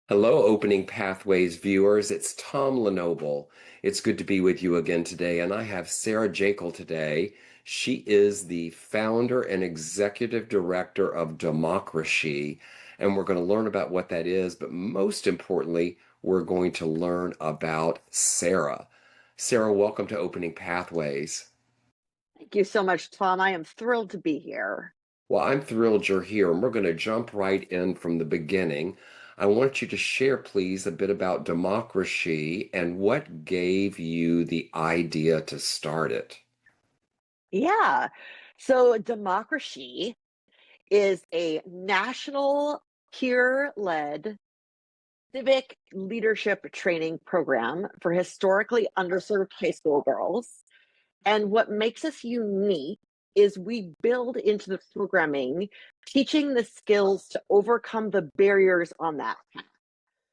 Hello, Opening Pathways viewers. It's Tom Lenoble. It's good to be with you again today, and I have Sarah Jakle today. She is the founder and executive director of DemocraShe, and we're going to learn about what that is, but most importantly, we're going to learn about Sarah. Sarah, welcome to Opening Pathways. Thank you so much, Tom. I am thrilled to be here. Well, I'm thrilled you're here, and we're going to jump right in from the beginning. I want you to share, please, a bit about democracy and what gave you the idea to start it. Yeah. So, DemocraShe is a national peer led civic leadership training program for historically underserved high school girls. And what makes us unique is we build into the programming teaching the skills to overcome the barriers on that path.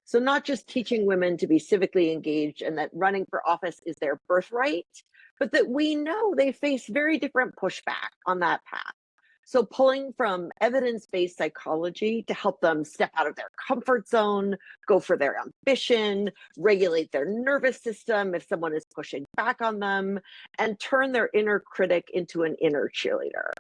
So, not just teaching women to be civically engaged and that running for office is their birthright, but that we know they face very different pushback on that path. So, pulling from evidence based psychology to help them step out of their comfort zone, go for their ambition, regulate their nervous system if someone is pushing back on them, and turn their inner critic into an inner cheerleader.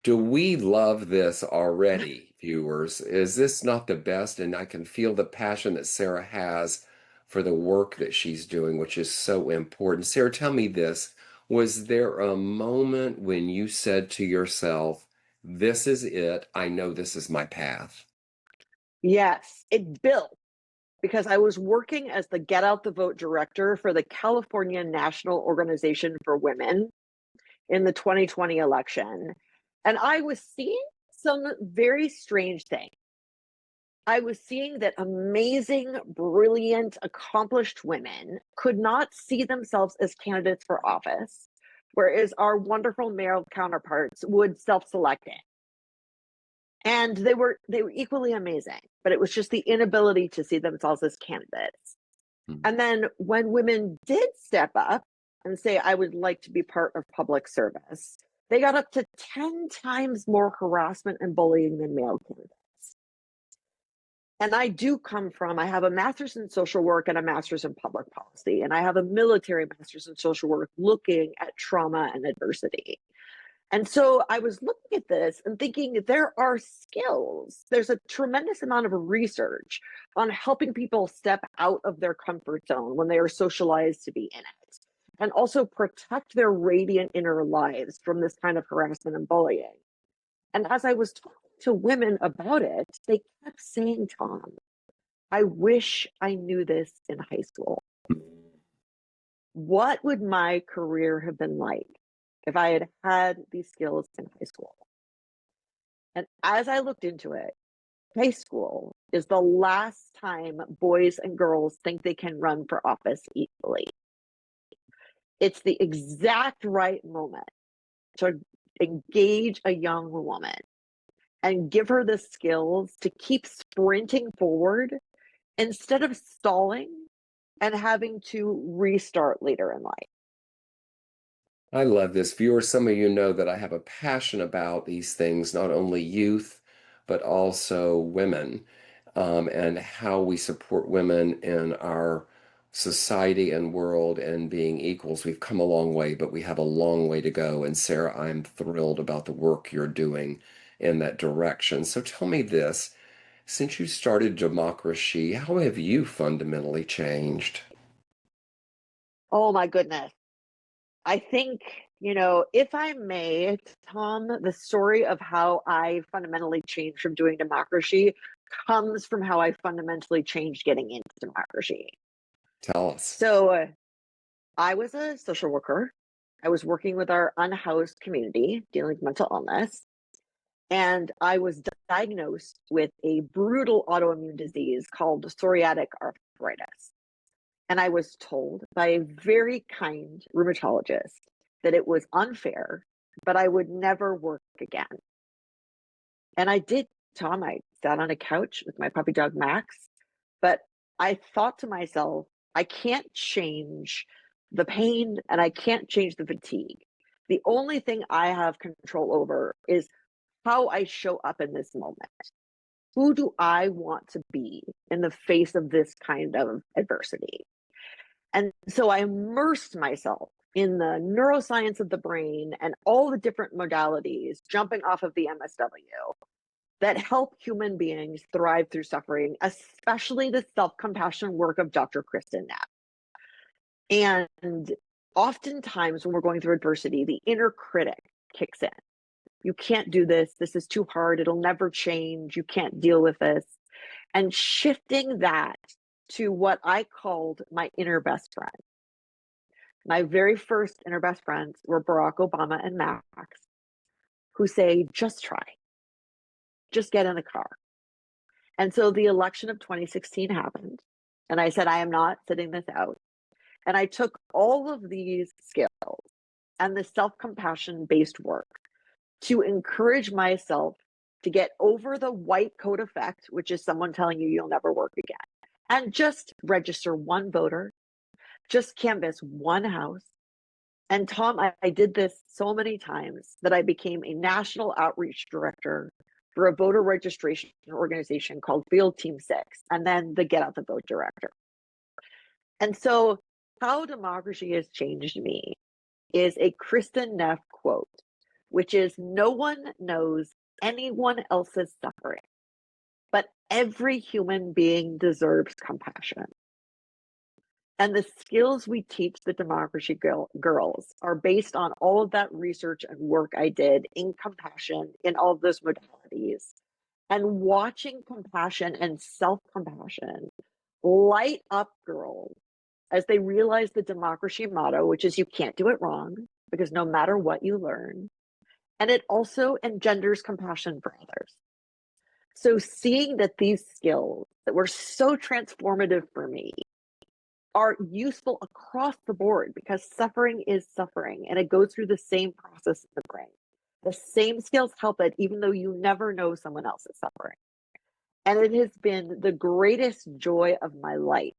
Do we love this already, viewers? Is this not the best? And I can feel the passion that Sarah has for the work that she's doing, which is so important. Sarah, tell me this. Was there a moment when you said to yourself, this is it. I know this is my path? Yes, it built because I was working as the Get Out the Vote director for the California National Organization for Women in the 2020 election. And I was seeing some very strange things. I was seeing that amazing, brilliant, accomplished women could not see themselves as candidates for office, whereas our wonderful male counterparts would self-select it. And they were equally amazing, but it was just the inability to see themselves as candidates. Hmm. And then when women did step up and say, I would like to be part of public service, they got up to 10 times more harassment and bullying than male candidates. And I have a master's in social work and a master's in public policy, and I have a military master's in social work looking at trauma and adversity. And so I was looking at this and thinking there are skills. There's a tremendous amount of research on helping people step out of their comfort zone when they are socialized to be in it, and also protect their radiant inner lives from this kind of harassment and bullying. And as I was talking to women about it, they kept saying, Tom, I wish I knew this in high school. What would my career have been like if I had had these skills in high school? And as I looked into it, high school is the last time boys and girls think they can run for office equally. It's the exact right moment to engage a young woman and give her the skills to keep sprinting forward instead of stalling and having to restart later in life. I love this. Viewers, some of you know that I have a passion about these things, not only youth, but also women, and how we support women in our society and world and being equals. We've come a long way, but we have a long way to go. And Sarah, I'm thrilled about the work you're doing in that direction. So tell me this, since you started Democracy, how have you fundamentally changed? Oh my goodness. I think, if I may, Tom, the story of how I fundamentally changed from doing democracy comes from how I fundamentally changed getting into democracy. Tell us. So I was a social worker. I was working with our unhoused community dealing with mental illness. And I was diagnosed with a brutal autoimmune disease called psoriatic arthritis. And I was told by a very kind rheumatologist that it was unfair, but I would never work again. And I did, Tom. I sat on a couch with my puppy dog Max, but I thought to myself, I can't change the pain and I can't change the fatigue. The only thing I have control over is how I show up in this moment. who do I want to be in the face of this kind of adversity? And so I immersed myself in the neuroscience of the brain and all the different modalities jumping off of the MSW that help human beings thrive through suffering, especially the self-compassion work of Dr. Kristen Knapp. And oftentimes when we're going through adversity, the inner critic kicks in. You can't do this. This is too hard. It'll never change. You can't deal with this. And shifting that to what I called my inner best friend. My very first inner best friends were Barack Obama and Max, who say, just try, just get in the car. And so the election of 2016 happened. And I said, I am not sitting this out. And I took all of these skills and the self-compassion based work to encourage myself to get over the white coat effect, which is someone telling you you'll never work again, and just register one voter, just canvass one house. And Tom, I did this so many times that I became a national outreach director for a voter registration organization called Field Team 6, and then the Get Out the Vote director. And so how democracy has changed me is a Kristen Neff quote, which is, no one knows anyone else's suffering, but every human being deserves compassion. And the skills we teach the DemocraShe girls are based on all of that research and work I did in compassion in all of those modalities. And watching compassion and self-compassion light up girls as they realize the DemocraShe motto, which is you can't do it wrong, because no matter what you learn. And it also engenders compassion for others. So seeing that these skills that were so transformative for me are useful across the board, because suffering is suffering and it goes through the same process in the brain. The same skills help it, even though you never know someone else is suffering. And it has been the greatest joy of my life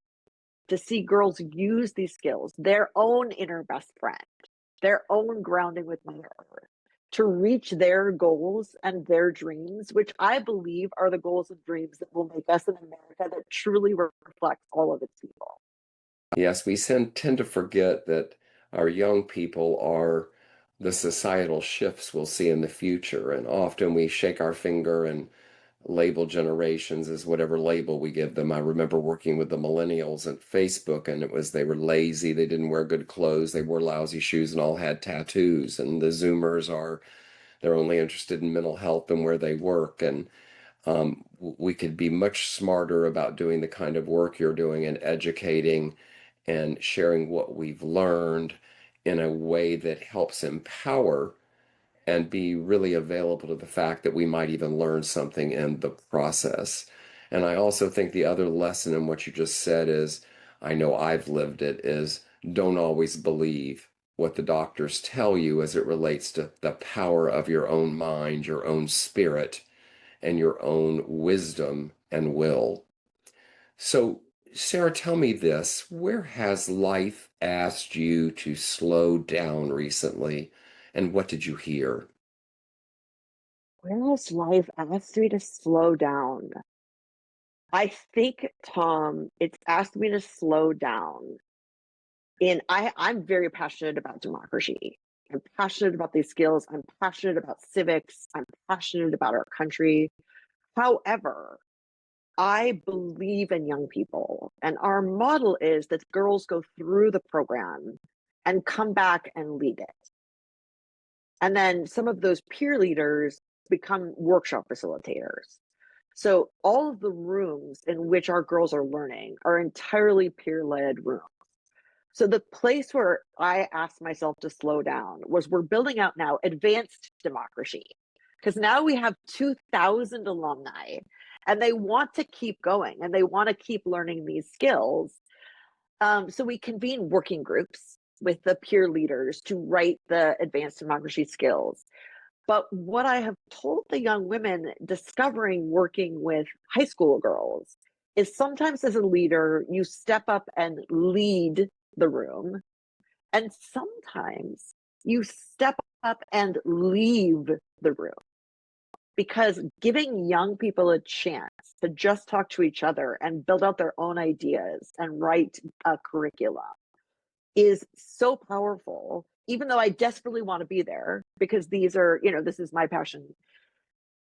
to see girls use these skills, their own inner best friend, their own grounding with Mother Earth, to reach their goals and their dreams, which I believe are the goals and dreams that will make us an America that truly reflects all of its people. Yes, we tend to forget that our young people are the societal shifts we'll see in the future. And often we shake our finger and label generations as whatever label we give them. I remember working with the millennials at Facebook, and it was they were lazy, they didn't wear good clothes, they wore lousy shoes, and all had tattoos. And the Zoomers are, they're only interested in mental health and where they work. And we could be much smarter about doing the kind of work you're doing and educating and sharing what we've learned in a way that helps empower and be really available to the fact that we might even learn something in the process. And I also think the other lesson in what you just said is, I know I've lived it, is don't always believe what the doctors tell you as it relates to the power of your own mind, your own spirit, and your own wisdom and will. So, Sarah, tell me this. Where has life asked you to slow down recently, and what did you hear? Where has life asked me to slow down? I think, Tom, it's asked me to slow down. I'm very passionate about democracy. I'm passionate about these skills. I'm passionate about civics. I'm passionate about our country. However, I believe in young people, and our model is that girls go through the program and come back and lead it. And then some of those peer leaders become workshop facilitators. So all of the rooms in which our girls are learning are entirely peer-led rooms. So the place where I asked myself to slow down was, we're building out now advanced democracy, because now we have 2,000 alumni and they want to keep going and they want to keep learning these skills. So we convene working groups with the peer leaders to write the advanced democracy skills. But what I have told the young women discovering working with high school girls is, sometimes as a leader, you step up and lead the room. And sometimes you step up and leave the room. because giving young people a chance to just talk to each other and build out their own ideas and write a curriculum is so powerful, even though I desperately want to be there because these are, this is my passion.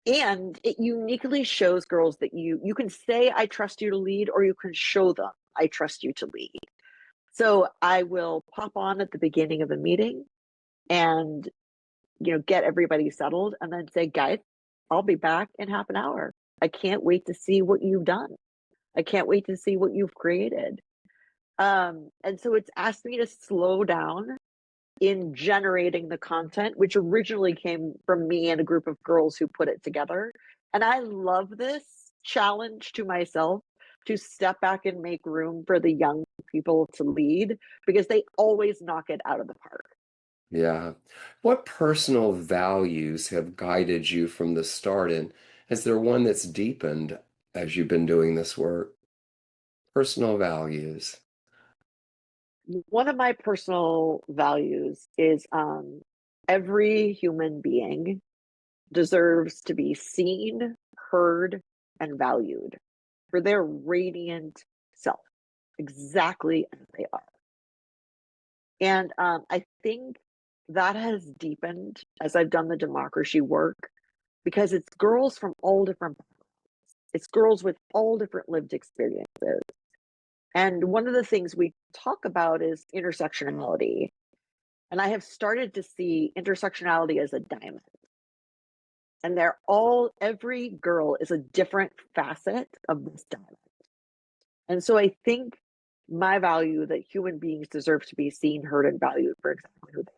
And it uniquely shows girls that you can say, I trust you to lead, or you can show them, I trust you to lead. So I will pop on at the beginning of a meeting and, get everybody settled and then say, guys, I'll be back in half an hour. I can't wait to see what you've done. I can't wait to see what you've created. And so it's asked me to slow down in generating the content, which originally came from me and a group of girls who put it together. And I love this challenge to myself to step back and make room for the young people to lead because they always knock it out of the park. Yeah. What personal values have guided you from the start? And is there one that's deepened as you've been doing this work? Personal values. One of my personal values is every human being deserves to be seen, heard, and valued for their radiant self, exactly as they are. And I think that has deepened as I've done the DemocraShe work because it's girls from all different backgrounds. It's girls with all different lived experiences. And one of the things we talk about is intersectionality. And I have started to see intersectionality as a diamond. And every girl is a different facet of this diamond. And so I think my value that human beings deserve to be seen, heard, and valued for exactly who they are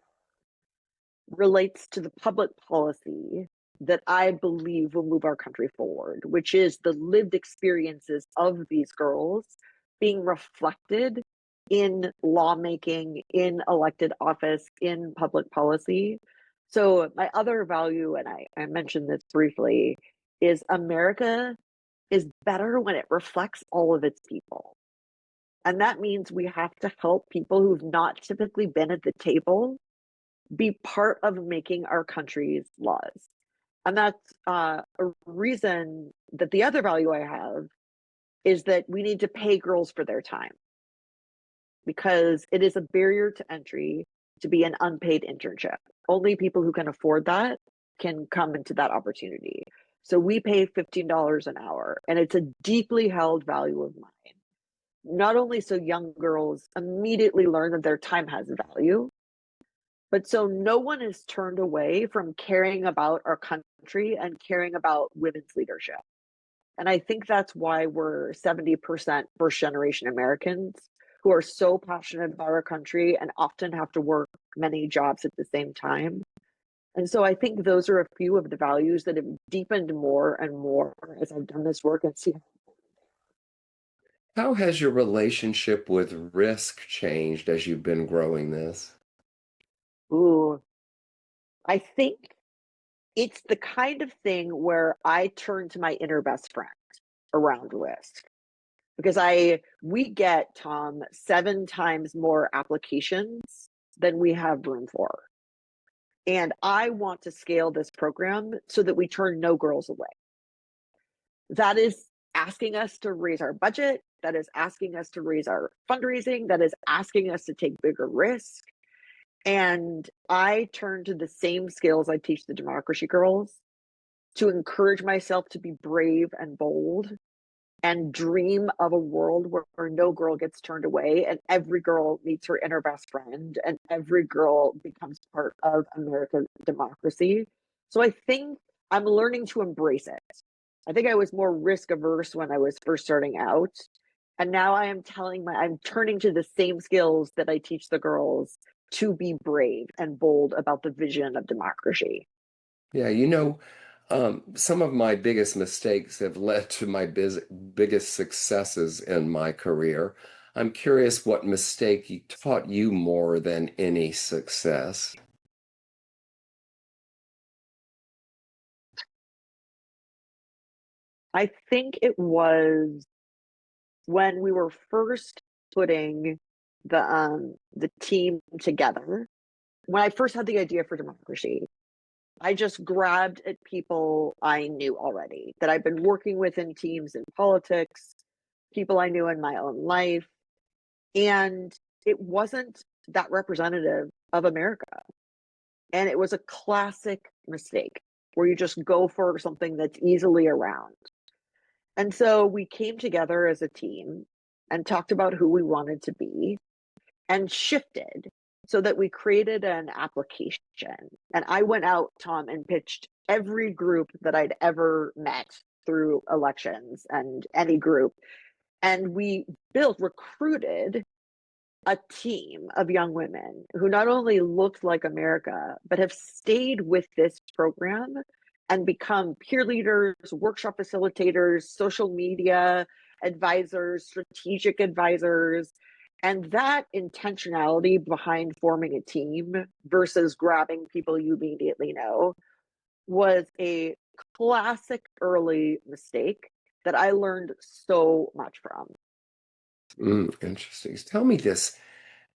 relates to the public policy that I believe will move our country forward, which is the lived experiences of these girls being reflected in lawmaking, in elected office, in public policy. So my other value, and I mentioned this briefly, is America is better when it reflects all of its people. And that means we have to help people who've not typically been at the table be part of making our country's laws. And that's a reason that the other value I have is that we need to pay girls for their time because it is a barrier to entry to be an unpaid internship. Only people who can afford that can come into that opportunity. So we pay $15 an hour, and it's a deeply held value of mine. Not only so young girls immediately learn that their time has value, but so no one is turned away from caring about our country and caring about women's leadership. And I think that's why we're 70% first generation Americans who are so passionate about our country and often have to work many jobs at the same time. And so I think those are a few of the values that have deepened more and more as I've done this work and see. How has your relationship with risk changed as you've been growing this? Ooh, I think it's the kind of thing where I turn to my inner best friend around risk because we get, Tom, 7 times more applications than we have room for. And I want to scale this program so that we turn no girls away. That is asking us to raise our budget. That is asking us to raise our fundraising. That is asking us to take bigger risks. And I turn to the same skills I teach the DemocraShe girls to encourage myself to be brave and bold and dream of a world where no girl gets turned away and every girl meets her inner best friend and every girl becomes part of America's democracy. So I think I'm learning to embrace it. I think I was more risk averse when I was first starting out. And now I'm turning to the same skills that I teach the girls to be brave and bold about the vision of DemocraShe. Yeah, some of my biggest mistakes have led to my biggest successes in my career. I'm curious what mistake taught you more than any success. I think it was when we were first putting the team together. When I first had the idea for DemocraShe, I just grabbed at people I knew already that I've been working with in teams in politics, people I knew in my own life. And it wasn't that representative of America. And it was a classic mistake where you just go for something that's easily around. And so we came together as a team and talked about who we wanted to be and shifted so that we created an application. And I went out, Tom, and pitched every group that I'd ever met through elections and any group. And we recruited a team of young women who not only looked like America, but have stayed with this program and become peer leaders, workshop facilitators, social media advisors, strategic advisors. And that intentionality behind forming a team versus grabbing people you immediately know was a classic early mistake that I learned so much from. Interesting. Tell me this.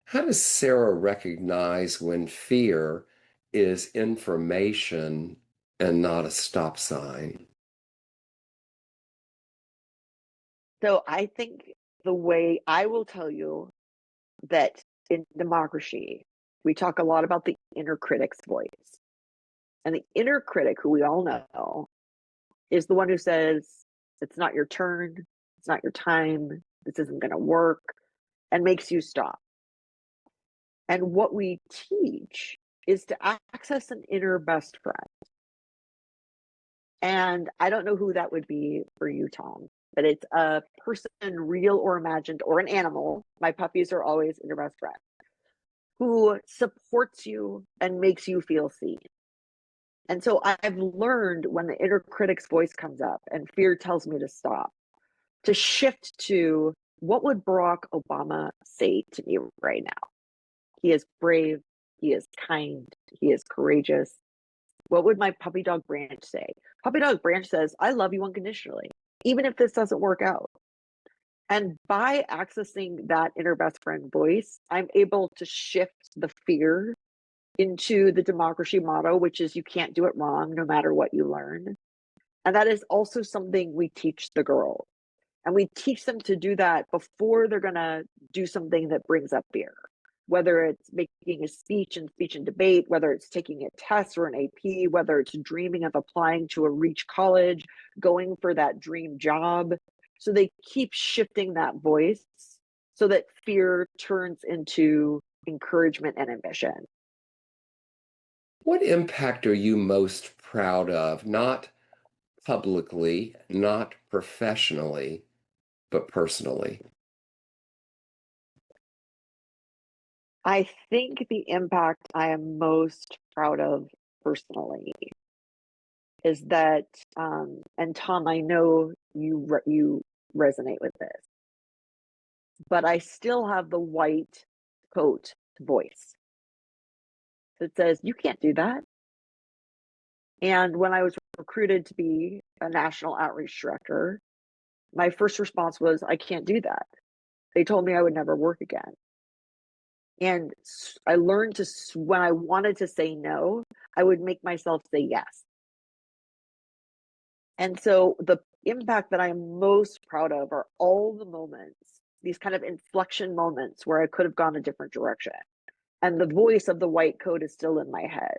How does Sarah recognize when fear is information and not a stop sign? So I think the way I will tell you that in DemocraShe, we talk a lot about the inner critic's voice. And the inner critic, who we all know, is the one who says, it's not your turn, it's not your time, this isn't going to work, and makes you stop. And what we teach is to access an inner best friend. And I don't know who that would be for you, Tom, but it's a person, real or imagined, or an animal. My puppies are always inner best friend, who supports you and makes you feel seen. And so I've learned when the inner critic's voice comes up and fear tells me to stop, to shift to what would Barack Obama say to me right now? He is brave, he is kind, he is courageous. What would my puppy dog Branch say? Puppy dog Branch says, I love you unconditionally, even if this doesn't work out. And by accessing that inner best friend voice, I'm able to shift the fear into the DemocraShe motto, which is you can't do it wrong no matter what you learn. And that is also something we teach the girls. And we teach them to do that before they're going to do something that brings up fear, whether it's making a speech and speech and debate, whether it's taking a test or an AP, whether it's dreaming of applying to a reach college, going for that dream job. So they keep shifting that voice so that fear turns into encouragement and ambition. What impact are you most proud of? Not publicly, not professionally, but personally. I think the impact I am most proud of personally is that, and Tom, I know you resonate with this, but I still have the white coat voice that says you can't do that. And when I was recruited to be a national outreach director, my first response was, I can't do that. They told me I would never work again. And I learned to, when I wanted to say no, I would make myself say yes. And so the impact that I'm most proud of are all the moments, these kind of inflection moments where I could have gone a different direction. And the voice of the white coat is still in my head.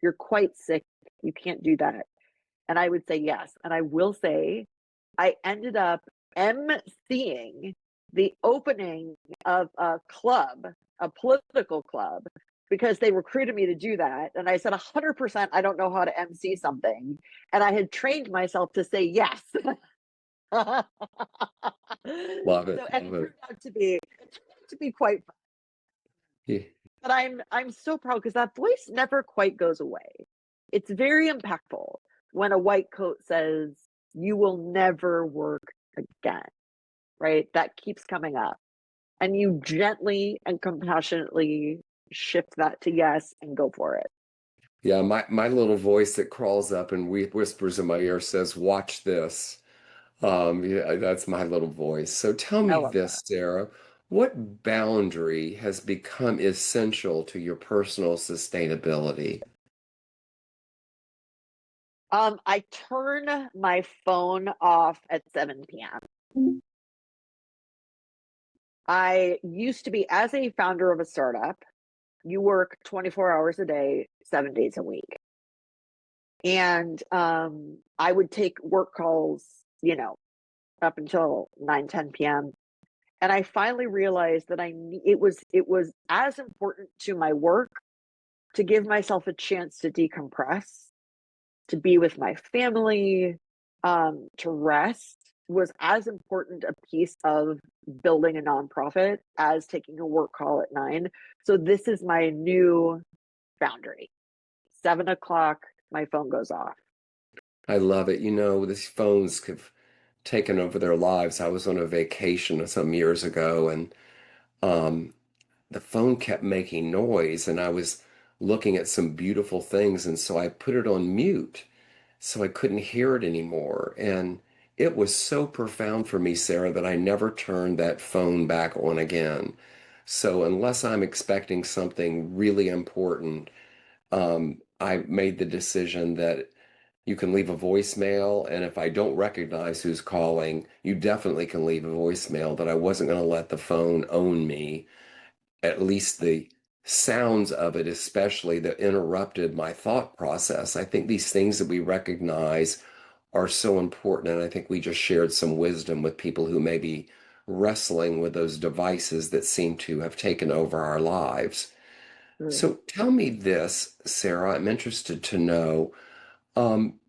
You're quite sick. You can't do that. And I would say yes. And I will say, I ended up emceeing the opening of a club, a political club, because they recruited me to do that. And I said, 100%, I don't know how to MC something. And I had trained myself to say yes. So, Love it, and love it. it turned out to be quite fun. Yeah. But I'm so proud because that voice never quite goes away. It's very impactful when a white coat says, you will never work again, right? That keeps coming up. And you gently and compassionately shift that to yes and go for it. Yeah, my little voice that crawls up and whispers in my ear says, "Watch this." Yeah, that's my little voice. So tell I me love this, that. Sarah, what boundary has become essential to your personal sustainability? I turn my phone off at 7 p.m. I used to be, as a founder of a startup, you work 24 hours a day, 7 days a week. And I would take work calls, up until 9, 10 p.m. And I finally realized that it was as important to my work to give myself a chance to decompress, to be with my family, to rest was as important a piece of building a nonprofit as taking a work call at 9. So this is my new boundary. 7 o'clock, my phone goes off. I love it. You know, these phones have taken over their lives. I was on a vacation some years ago, and um, the phone kept making noise, and I was looking at some beautiful things, and so I put it on mute so I couldn't hear it anymore. And it was so profound for me, Sarah, that I never turned that phone back on again. So unless I'm expecting something really important, I made the decision that you can leave a voicemail, and if I don't recognize who's calling, you definitely can leave a voicemail, that I wasn't going to let the phone own me, at least the sounds of it, especially that interrupted my thought process. I think these things that we recognize are so important. And I think we just shared some wisdom with people who may be wrestling with those devices that seem to have taken over our lives. Mm. So tell me this, Sarah, I'm interested to know, um,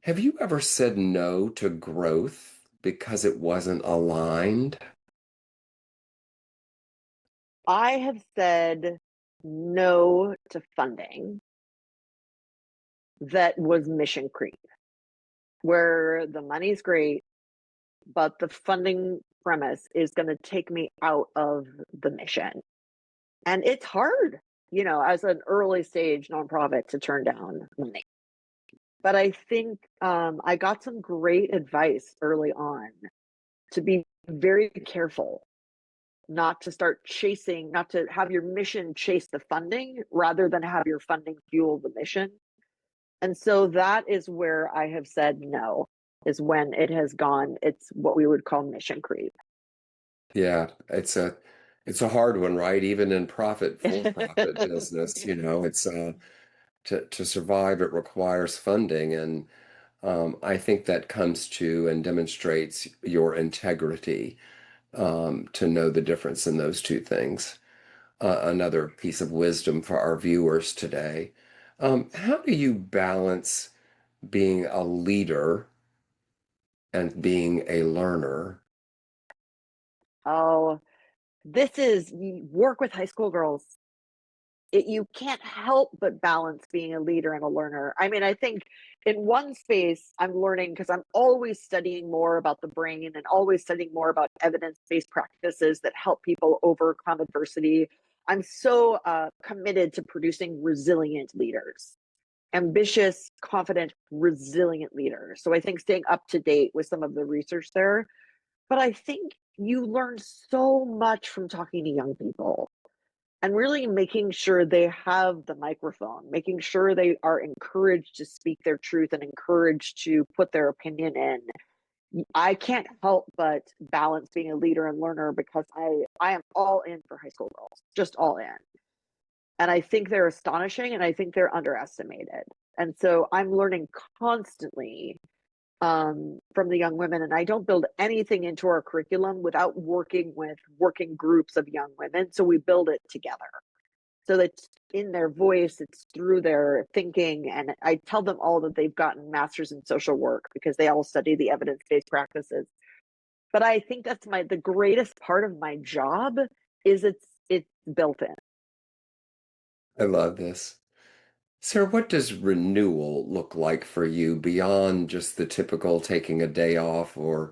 have you ever said no to growth because it wasn't aligned? I have said no to funding that was mission creep, where the money's great, but the funding premise is going to take me out of the mission. And it's hard, as an early stage nonprofit to turn down money. But I think I got some great advice early on to be very careful not to start chasing, not to have your mission chase the funding rather than have your funding fuel the mission. And so that is where I have said no, is when it has gone, it's what we would call mission creep. Yeah, it's a hard one, right? Even in for-profit business, it's to survive, it requires funding, and I think that comes to and demonstrates your integrity, to know the difference in those two things. Another piece of wisdom for our viewers today. How do you balance being a leader and being a learner? Oh, this is work with high school girls. You can't help but balance being a leader and a learner. I mean, I think in one space, I'm learning because I'm always studying more about the brain and always studying more about evidence based practices that help people overcome adversity. I'm so committed to producing resilient leaders, ambitious, confident, resilient leaders. So I think staying up to date with some of the research there. But I think you learn so much from talking to young people and really making sure they have the microphone, making sure they are encouraged to speak their truth and encouraged to put their opinion in. I can't help but balance being a leader and learner because I am all in for high school girls, just all in. And I think they're astonishing and I think they're underestimated. And so I'm learning constantly from the young women. And I don't build anything into our curriculum without working with working groups of young women. So we build it together. So that's in their voice, it's through their thinking. And I tell them all that they've gotten masters in social work because they all study the evidence-based practices. But I think that's the greatest part of my job is it's built in. I love this. Sarah, what does renewal look like for you beyond just the typical taking a day off or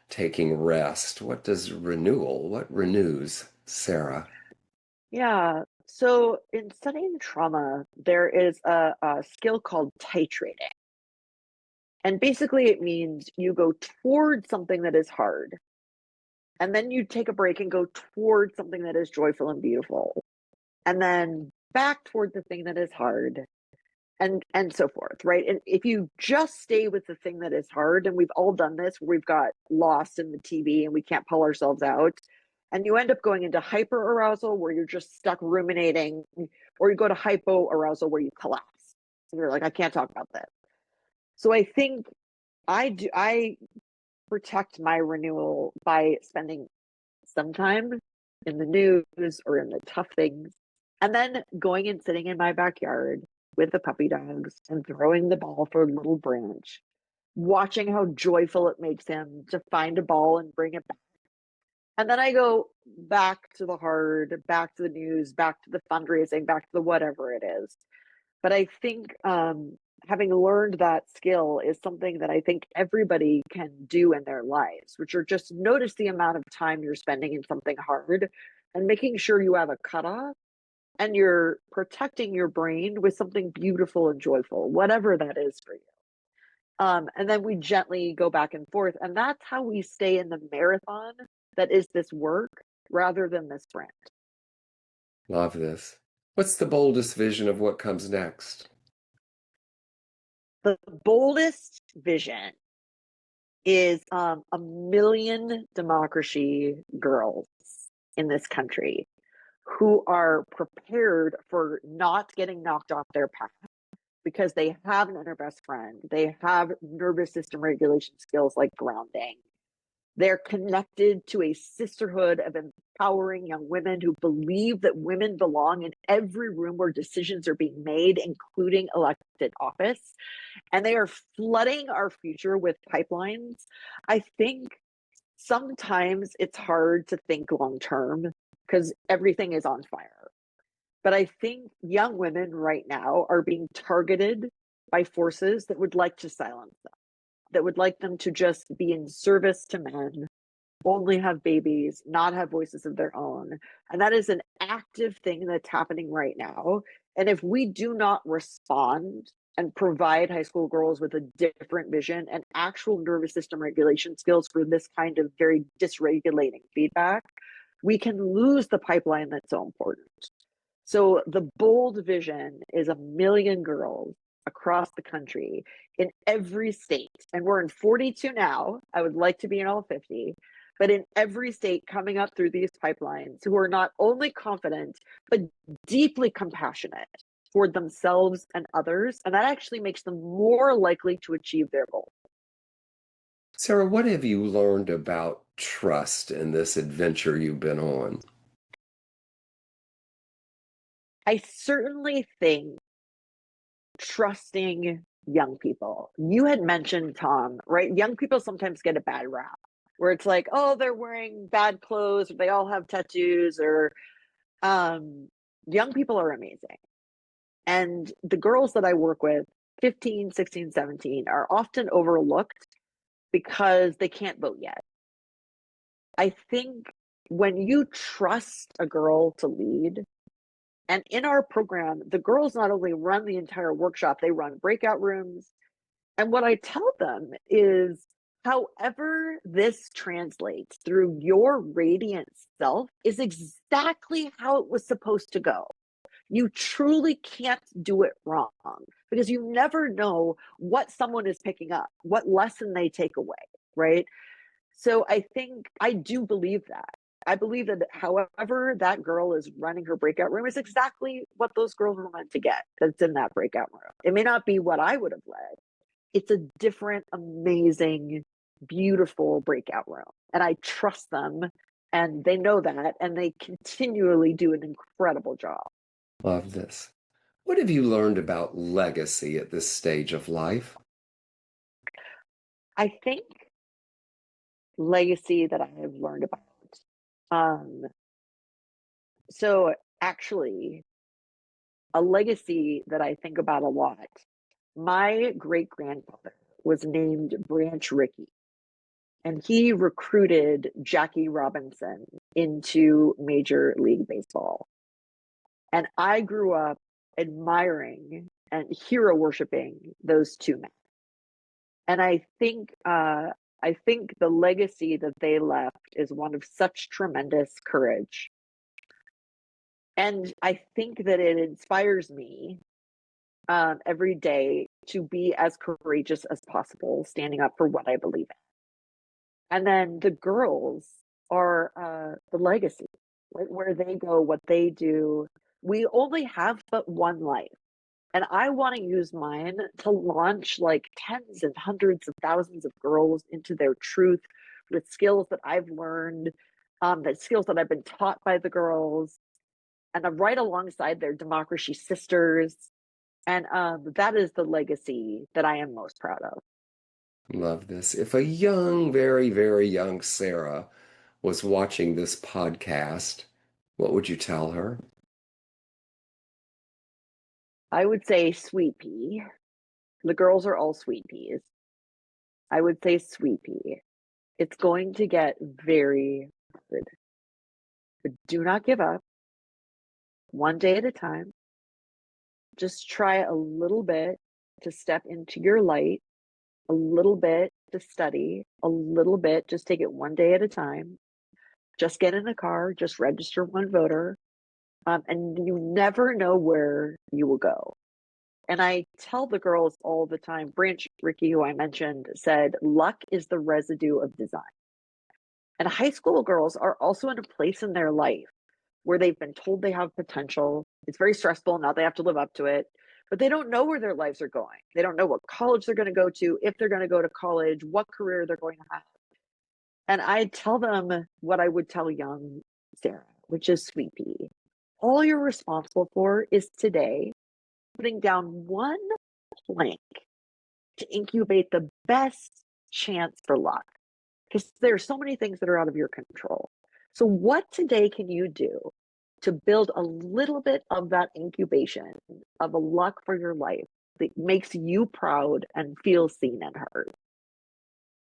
taking rest? What does renewal, what renews, Sarah? Yeah. So in studying trauma, there is a skill called titrating. And basically, it means you go towards something that is hard, and then you take a break and go towards something that is joyful and beautiful, and then back toward the thing that is hard, and so forth, right? And if you just stay with the thing that is hard, and we've all done this, we've got lost in the TV and we can't pull ourselves out, and you end up going into hyper arousal where you're just stuck ruminating, or you go to hypo arousal where you collapse and you're like, I can't talk about that. So I think I protect my renewal by spending some time in the news or in the tough things, and then going and sitting in my backyard with the puppy dogs and throwing the ball for little Branch, watching how joyful it makes him to find a ball and bring it back. And then I go back to the hard, back to the news, back to the fundraising, back to the whatever it is. But I think having learned that skill is something that I think everybody can do in their lives, which are just notice the amount of time you're spending in something hard and making sure you have a cutoff and you're protecting your brain with something beautiful and joyful, whatever that is for you. And then we gently go back and forth. And that's how we stay in the marathon that is this work rather than the sprint. Love this. What's the boldest vision of what comes next? The boldest vision is a million DemocraShe girls in this country who are prepared for not getting knocked off their path because they have an inner best friend. They have nervous system regulation skills like grounding. They're connected to a sisterhood of empowering young women who believe that women belong in every room where decisions are being made, including elected office. And they are flooding our future with pipelines. I think sometimes it's hard to think long term because everything is on fire. But I think young women right now are being targeted by forces that would like to silence them, that would like them to just be in service to men, only have babies, not have voices of their own. And that is an active thing that's happening right now. And if we do not respond and provide high school girls with a different vision and actual nervous system regulation skills for this kind of very dysregulating feedback, we can lose the pipeline that's so important. So the bold vision is a million girls across the country in every state. And we're in 42 now. I would like to be in all 50, but in every state coming up through these pipelines who are not only confident, but deeply compassionate toward themselves and others. And that actually makes them more likely to achieve their goal. Sarah, what have you learned about trust in this adventure you've been on? I certainly think trusting young people. You had mentioned, Tom, right? Young people sometimes get a bad rap where it's like, oh, they're wearing bad clothes, or they all have tattoos, or young people are amazing. And the girls that I work with, 15, 16, 17, are often overlooked because they can't vote yet. I think when you trust a girl to lead, and in our program, the girls not only run the entire workshop, they run breakout rooms. And what I tell them is, however this translates through your radiant self is exactly how it was supposed to go. You truly can't do it wrong because you never know what someone is picking up, what lesson they take away, right? So I think I do believe that. I believe that however that girl is running her breakout room is exactly what those girls were meant to get that's in that breakout room. It may not be what I would have led. It's a different, amazing, beautiful breakout room. And I trust them and they know that and they continually do an incredible job. Love this. What have you learned about legacy at this stage of life? I think legacy that I have learned about. Um, so actually, a legacy that I think about a lot. My great grandfather was named Branch Rickey, and he recruited Jackie Robinson into Major League Baseball. And I grew up admiring and hero worshiping those two men. And I think the legacy that they left is one of such tremendous courage. And I think that it inspires me every day to be as courageous as possible, standing up for what I believe in. And then the girls are the legacy, right? Where they go, what they do. We only have but one life. And I want to use mine to launch like tens and hundreds of thousands of girls into their truth with skills that I've learned, that skills that I've been taught by the girls, and I'm right alongside their DemocraShe sisters. And that is the legacy that I am most proud of. Love this. If a young, very, very young Sarah was watching this podcast, what would you tell her? I would say sweet pea. The girls are all sweet peas. I would say sweet pea. It's going to get very good. But do not give up. One day at a time. Just try a little bit to step into your light, a little bit to study, a little bit, just take it one day at a time. Just get in the car, just register one voter, and you never know where you will go. And I tell the girls all the time, Branch Rickey, who I mentioned, said, luck is the residue of design. And high school girls are also in a place in their life where they've been told they have potential. It's very stressful. Now they have to live up to it, but they don't know where their lives are going. They don't know what college they're going to go to, if they're going to go to college, what career they're going to have. And I tell them what I would tell young Sarah, which is sweet pea. All you're responsible for is today putting down one plank to incubate the best chance for luck. Because there are so many things that are out of your control. So, what today can you do to build a little bit of that incubation of a luck for your life that makes you proud and feel seen and heard?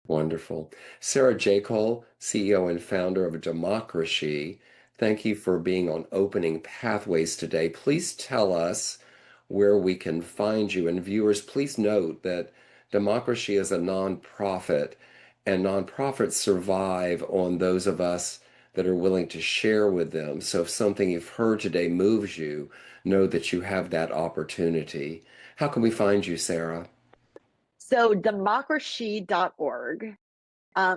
Wonderful. Sarah Jakle, CEO and founder of DemocraShe, thank you for being on Opening Pathways today. Please tell us where we can find you. And viewers, please note that DemocraShe is a nonprofit, and nonprofits survive on those of us that are willing to share with them. So if something you've heard today moves you, know that you have that opportunity. How can we find you, Sarah? So, democracy.org.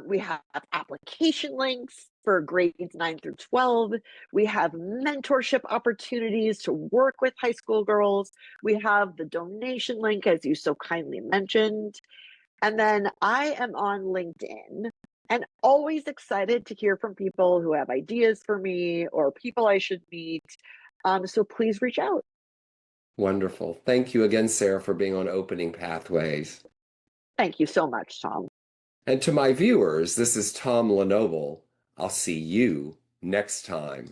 We have application links for grades 9 through 12. We have mentorship opportunities to work with high school girls. We have the donation link, as you so kindly mentioned. And then I am on LinkedIn and always excited to hear from people who have ideas for me or people I should meet. So please reach out. Wonderful. Thank you again, Sarah, for being on Opening Pathways. Thank you so much, Tom. And to my viewers, this is Tom Lenoble. I'll see you next time.